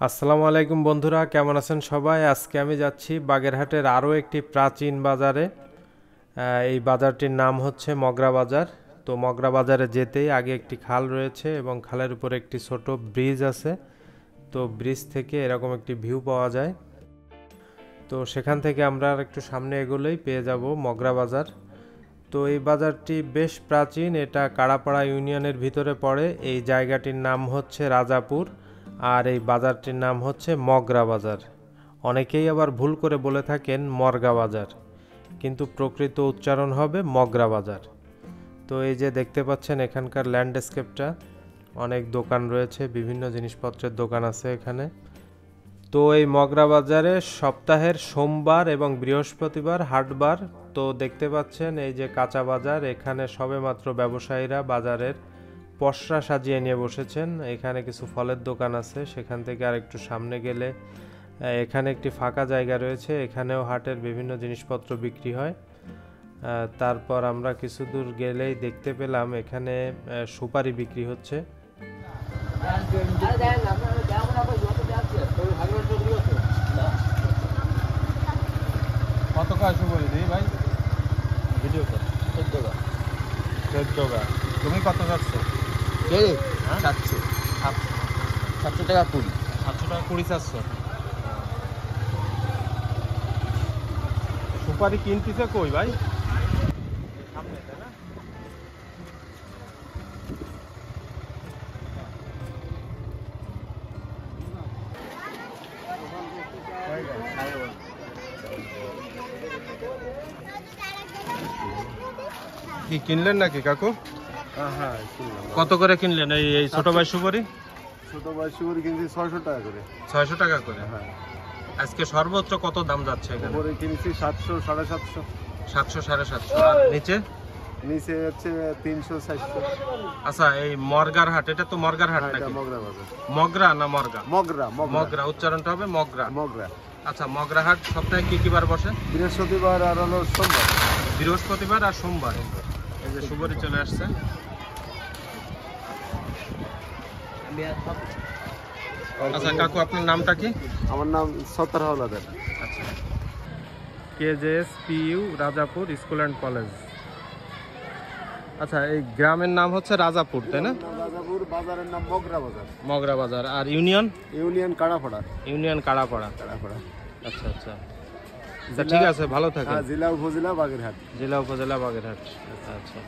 আসসালামু আলাইকুম বন্ধুরা, কেমন আছেন সবাই? আজকে আমি যাচ্ছি বাগেরহাটের আরও একটি প্রাচীন বাজারে। এই বাজারটির নাম হচ্ছে মগরা বাজার। তো মগরা বাজারে যেতেই আগে একটি খাল রয়েছে এবং খালের উপর একটি ছোট ব্রিজ আছে। তো ব্রিজ থেকে এরকম একটি ভিউ পাওয়া যায়। তো সেখান থেকে আমরা আর একটু সামনে এগোলেই পেয়ে যাব মগরা বাজার। তো এই বাজারটি বেশ প্রাচীন, এটা কাড়াপাড়া ইউনিয়নের ভিতরে পড়ে। এই জায়গাটির নাম হচ্ছে রাজাপুর, আর এই বাজারটির নাম হচ্ছে মগরা বাজার। অনেকেই আবার ভুল করে বলে থাকেন মর্গা বাজার, কিন্তু প্রকৃত উচ্চারণ হবে মগরা বাজার। তো এই যে দেখতে পাচ্ছেন এখানকার ল্যান্ডস্কেপটা, অনেক দোকান রয়েছে, বিভিন্ন জিনিসপত্রের দোকান আছে এখানে। তো এই মগরা বাজারে সপ্তাহের সোমবার এবং বৃহস্পতিবার হাটবার। তো দেখতে পাচ্ছেন এই যে কাঁচা বাজার, এখানে সবেমাত্র ব্যবসায়ীরা বাজারের পসরা সাজিয়ে নিয়ে বসেছেন। এখানে কিছু ফলের দোকান আছে, সেখান থেকে আর একটু সামনে গেলে এখানে একটি ফাঁকা জায়গা রয়েছে, এখানেও হাটের বিভিন্ন জিনিসপত্র বিক্রি হয়। তারপর আমরা কিছু দূর গেলেই দেখতে পেলাম এখানে সুপারি বিক্রি হচ্ছে। কত কাজ সুপারি দিই ভাই? ভিডিও কর। 14 তুমি কত চাচ্ছ? 700 টাকা কুড়ি। 700 টাকা 20 চাচ্ছ? সুপারি কিনতেছে কই ভাই? সামনে, তাই না? কি কিনলেন নাকি কাকু? হ্যাঁ, কত করে কিনলেন এই ছোট ভাই সুপারি? ছোট ভাই সুপারি কিনছি 600 টাকা করে। 600 টাকা করে। হ্যাঁ, আজকে সর্বোচ্চ কত দাম যাচ্ছে এখানে? উপরে কিনছি 700 750। 700 750। আর নিচে? নিচে হচ্ছে 300 400। আচ্ছা, এই মর্গার হাট, এটা তো মর্গার হাট এটা নাকি? মগরা বাজার। মগরা না মর্গা? মগরা মগরা, উচ্চারণটা হবে মগরা। মগরা। আচ্ছা, মগরা হাট সপ্তাহে কি কি বার বসে? বৃহস্পতিবার আর হলো সোমবার। বৃহস্পতিবার আর সোমবার। এই যে সুপারি চলে আসছে। আচ্ছা কাকু, আপনার নামটা কি? আমার নাম সত্তার হাওলাদার। আচ্ছা, KJS PU Rajapur school and college. আচ্ছা, এই গ্রামের নাম হচ্ছে রাজাপুর, তাই না? রাজাপুর, বাজারের নাম মগরা বাজার। মগরা বাজার। আর union? Union Karapara. Union Karapara. Karapara. আচ্ছা আচ্ছা, তা ঠিক আছে, ভালো থাকেন। হ্যাঁ, জেলা উপজেলা বাগেরহাট। জেলা উপজেলা বাগেরহাট। আচ্ছা আচ্ছা।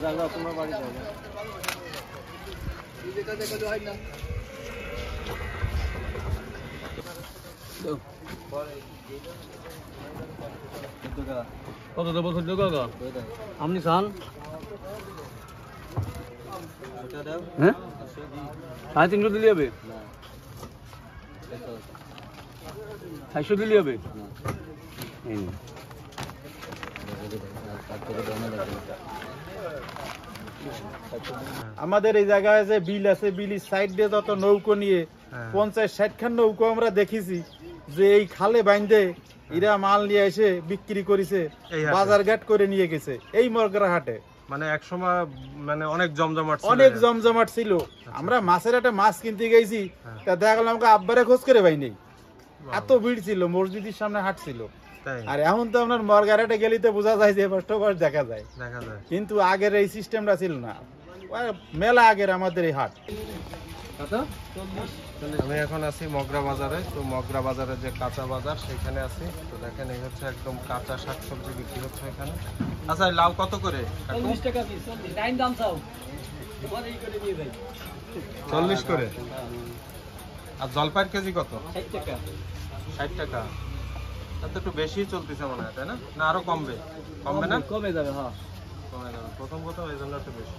জায়গা তোমার বাড়ি যাবে। কত দেবো 14 টাকা? আপনি চান? হ্যাঁ, 350 দিলে হবে? 400 দিলে হবে? আমাদের এই জায়গায় যে বিল আছে, বিলের সাইড দিয়ে যত নৌকো নিয়ে 50-60 খান নৌকো আমরা দেখেছি যে এই খালে বাইন্ধে এরা মাল নিয়ে এসে বিক্রি করেছে, এই হাটে? বাজার ঘাট করে নিয়ে গেছে এই মগরা হাটে। মানে এক সময় মানে অনেক জমজমাট ছিল। অনেক জমজমাট ছিল। আমরা মাছের হাটে মাছ কিনতে গেছি, তা দেখা গেল আমাকে আব্বারে খোঁজ করে পাই নেই, এত ভিড় ছিল, মসজিদের সামনে হাট ছিল। তাই? আর এখন তো আপনার মগরা হাটে গেলে তো বোঝা যায় যে বাস্তবাস দেখা যায়, দেখা যায়। কিন্তু আগের এই সিস্টেমটা ছিল না। মেলা আগের আমাদের এই হাট। আমি এখন আছি মগরা বাজারে। তো মগরা বাজারে যে কাঁচা বাজার, সেখানে আছি। তো দেখেন এই হচ্ছে একদম কাঁচা শাকসবজি বিক্রি হচ্ছে এখানে। আচ্ছা, এই লাউ কত করে? 40 টাকা পিস। টাইম দাম চাও? 40 করে। আর জলপাইয়ের কেজি কত? 60 টাকা। 60 টাকা। তাতে একটু বেশি চলতেছে মনে হয়, তাই না? না আরো কমবে? কমবে না? কমে যাবে, হ্যাঁ। কমে যাবে প্রথম এই জন্য একটু বেশি।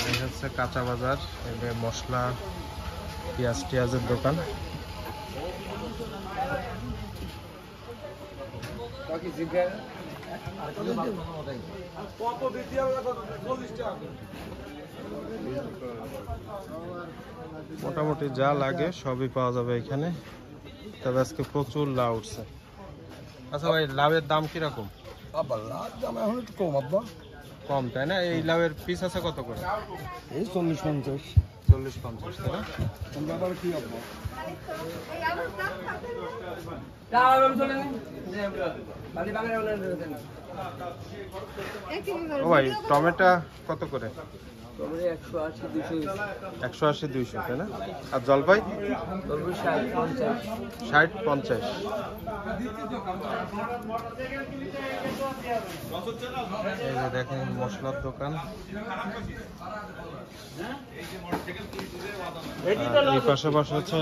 এই হচ্ছে কাঁচা বাজার, এই যে মশলা পেঁয়াজ টিয়াজের দোকান। মোটামুটি যা লাগে সবই পাওয়া যাবে এখানে। তবে আজকে প্রচুর লাউ উঠছে। আচ্ছা ভাই, লাউয়ের দাম কিরকম? এখন একটু কম আব্বা। কম, তাই না? এই লাউয়ের পিস আছে কত করে? এই 40-50। 40-50, তাই না? ব্যাপারে কি আপনার ও ভাই টমেটো কত করে? 180, 200, 180-200, তাই না? আর জলপাই 60-50। এই যে দেখেন মশলার দোকান। এই পাশে হচ্ছে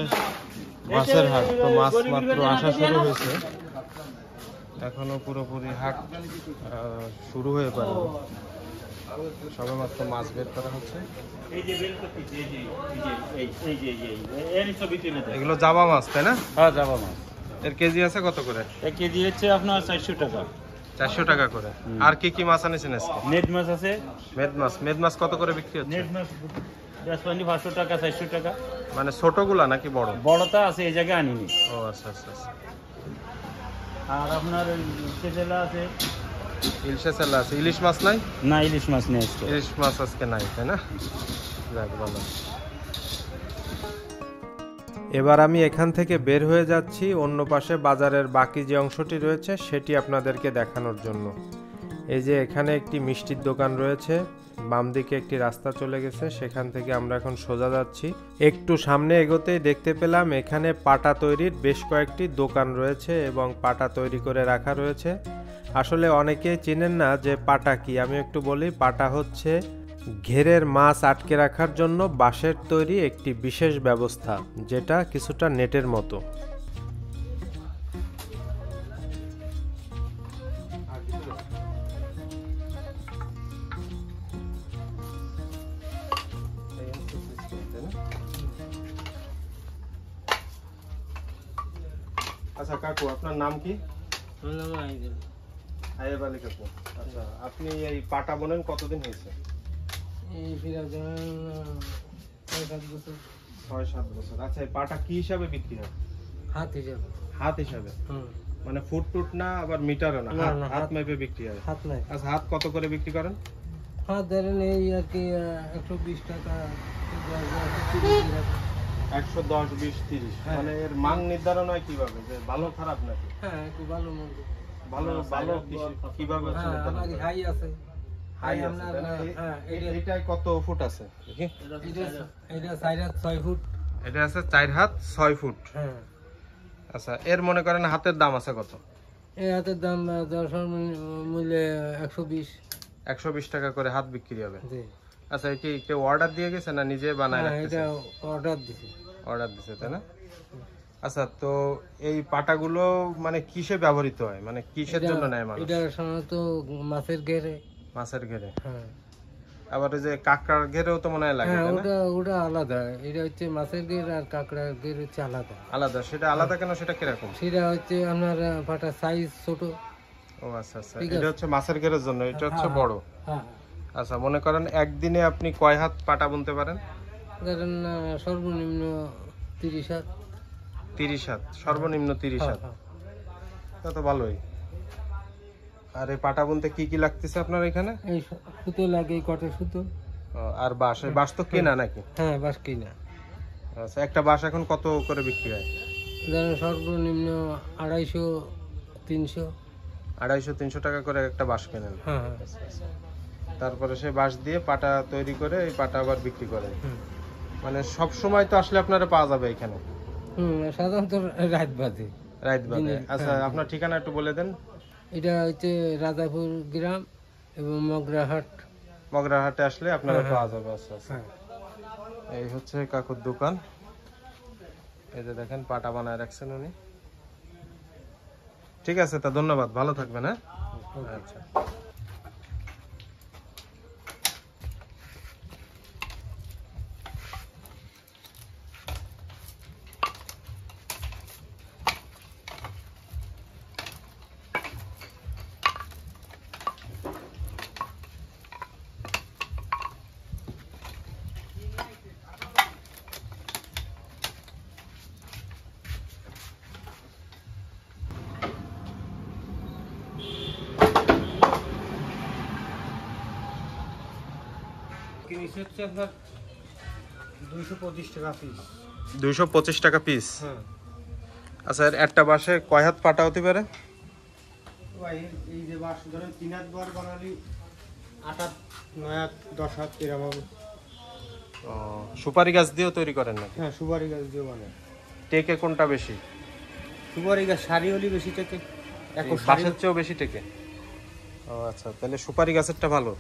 মাছের হাট। তো মাছ মাত্র আসা শুরু হয়েছে, এখনো পুরোপুরি হাট শুরু হয়ে পারে, সবে মাত্র মাছ বের করা হচ্ছে। এগুলো জাবা মাছ, তাই না? হ্যাঁ, যাবা মাছ এর কেজি আছে কত করে? 1 কেজি হচ্ছে আপনার 400 টাকা। 400 টাকা করে। আর কি কি মাছ আনেছেন আজকে? নেট মাছ আছে, মেদ মাছ কত করে বিক্রি হচ্ছে? নেট মাছ 500 টাকা, 400 টাকা। মানে ছোটগুলা নাকি বড়? বড়টা আছে, এই জায়গায় আনিনি। ও আচ্ছা আচ্ছা আচ্ছা। আর আপনার চেলা আছে ইলিশে চালা আছে। ইলিশ মাছ নাই? না, ইলিশ মাছ নেই আজকে। ইলিশ মাছ আজকে নাই, তাই না? যাক ভালো। এবার আমি এখান থেকে বের হয়ে যাচ্ছি অন্য পাশে বাজারের বাকি যে অংশটি রয়েছে সেটি আপনাদেরকে দেখানোর জন্য। এই যে এখানে একটি মিষ্টির দোকান রয়েছে, বাম দিকে একটি রাস্তা চলে গেছে, সেখান থেকে আমরা এখন সোজা যাচ্ছি। একটু সামনে এগোতেই দেখতে পেলাম এখানে পাটা তৈরির বেশ কয়েকটি দোকান রয়েছে এবং পাটা তৈরি করে রাখা রয়েছে। আসলে অনেকেই চেনেন না যে পাটা কি। আমি একটু বলি, পাটা হচ্ছে ঘেরের মাছ আটকে রাখার জন্য বাঁশের তৈরি একটি বিশেষ ব্যবস্থা, যেটা কিছুটা নেটের মতো। আচ্ছা কাকু, আপনার নাম কি? আয়েব আলী কাকু। আচ্ছা, আপনি এই পাটা বোনেন কতদিন হয়েছে? 6-7 বছর। আচ্ছা, এই পাটা কি হিসাবে বিক্রি হয়? হাত হিসাবে? মানে ফুট টুট না, আবার মিটারও না, হাত মেপে বিক্রি হয়? আচ্ছা, হাত কত করে বিক্রি করেন? হাত ধরেন এই আর কি 120 টাকা, 110, 20, 30। মানে এর মান নির্ধারণ হয় কিভাবে, যে ভালো খারাপ নাকি? হ্যাঁ, একটু ভালো মন্দ। ভালো ভালো কিভাবে নির্ধারণ আমাদের করেন? হাই আছে। হাই আছে, তাই না? এটাই কত ফুট আছে দেখি? এটা 4 হাত 6 ফুট। এটা আছে 4 হাত 6 ফুট। হ্যাঁ। আচ্ছা, এর মনে করেন হাতের দাম আছে কত? এই হাতের দাম মূল্যে 120। 120 টাকা করে হাত বিক্রি হবে। জি। আচ্ছা, এটি কেউ অর্ডার দিয়ে গেছে না নিজে বানায় হ্যাঁ, রাখতেছে? এটা অর্ডার দিছি। অর্ডার দিছে, তাই না? আচ্ছা, তো এই পাটাগুলো মানে কিসে ব্যবহৃত হয়, মানে কিসের জন্য নেয় মানুষ? এটা সাধারণত মাছের ঘেরে। মাছের ঘেরে? হ্যাঁ। আবার ওই যে কাঁকড়ার ঘেরেও তো মনে হয় লাগে, হ্যাঁ, তাই না? ওটা আলাদা। এটা হচ্ছে মাছের ঘের আর কাঁকড়ার ঘের হচ্ছে আলাদা। আলাদা? সেটা আলাদা কেন, সেটা কিরকম? সেটা হচ্ছে আপনার পাটা সাইজ ছোট। ও আচ্ছা আচ্ছা, ঠিক এটা হচ্ছে মাছের ঘেরের জন্য, এটা হচ্ছে বড়। হ্যাঁ। আচ্ছা, মনে করেন একদিনে আপনি কয় হাত পাটা বুনতে পারেন? ধরেন সর্বনিম্ন 30 হাত। 30 হাত? সর্বনিম্ন 30 হাত? তা তো ভালোই। আর এই পাটা বুনতে কি কি লাগতেছে আপনার এখানে? এই সুতো লাগে, কটের সুতো। আর বাঁশ? এই বাঁশ তো কেনা নাকি? হ্যাঁ, বাঁশ কিনা। আচ্ছা, একটা বাঁশ এখন কত করে বিক্রি হয়? ধরেন সর্বনিম্ন 250, 300। 250-300 টাকা করে একটা বাঁশ কেনেন? হ্যাঁ, হ্যাঁ। আচ্ছা, আচ্ছা। তারপরে সেই বাঁশ দিয়ে পাটা তৈরি করে এই পাটা আবার বিক্রি করেন? মানে সব সময় তো আসলে আপনারা পাওয়া যাবে এখানে? সাধারণত রাত বাজে। রাত বাদে? আচ্ছা, হ্যাঁ। আপনার ঠিকানা একটু বলে দেন। এটা হচ্ছে রাজাপুর গ্রাম এবং মগরাহাট। মগরাহাটে আসলে আপনারা হ্যাঁ, পাওয়া যাবে। আচ্ছা আচ্ছা। হ্যাঁ। এই হচ্ছে কাকুর দোকান। এই যে দেখেন পাটা বানায় রাখছেন উনি। ঠিক আছে, তা ধন্যবাদ, ভালো থাকবেন। হ্যাঁ, আচ্ছা। জিনিস হচ্ছে আপনার 225 টাকা পিস। 225 টাকা পিস। হ্যাঁ আচ্ছা, এর একটা বাঁশে কয় হাত পাটা হতে পারে? ভাই এই যে বাঁশ ধরেন 3 হাত বার বানালি 8 হাত 9 হাত 10 হাত এরকম হবে। ও, সুপারি গাছ দিয়েও তৈরি করেন নাকি? হ্যাঁ সুপারি গাছ দিয়ে বানায়। টেকে কোনটা বেশি? সুপারি গাছ সারি হলি বেশি থেকে এই বাঁশের চেয়েও বেশি টেকে? ও আচ্ছা, তাহলে সুপারি গাছেরটা ভালো।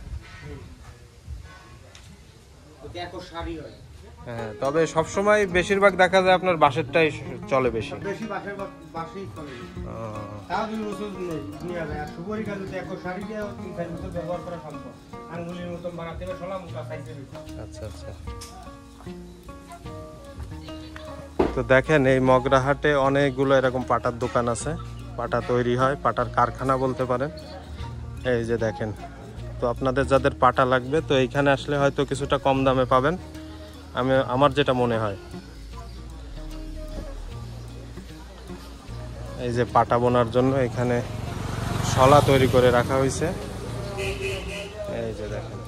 ওতে এক সারি হয়। হ্যাঁ, তবে সবসময় বেশিরভাগ দেখা যায় আপনার বাঁশেরটাই চলে বেশি। বেশি বাঁশেই চলে। ও, তাও 2 বছর নিয়ে যায়। আর সুপারি গাছ হচ্ছে এক সারি দিয়ে 3 বছর ব্যবহার করা সম্ভব। আঙ্গুলের মতন বানাতে হবে, ছোলা মোটা সাইজের। আচ্ছা আচ্ছা। তো দেখেন এই মগরাহাটে অনেকগুলো এরকম পাটার দোকান আছে, পাটা তৈরি হয়, পাটার কারখানা বলতে পারেন। এই যে দেখেন, তো আপনাদের যাদের পাটা লাগবে তো এইখানে আসলে হয়তো কিছুটা কম দামে পাবেন, আমার যেটা মনে হয়। এই যে পাটা বোনার জন্য এখানে শলা তৈরি করে রাখা হয়েছে, এই যে দেখেন।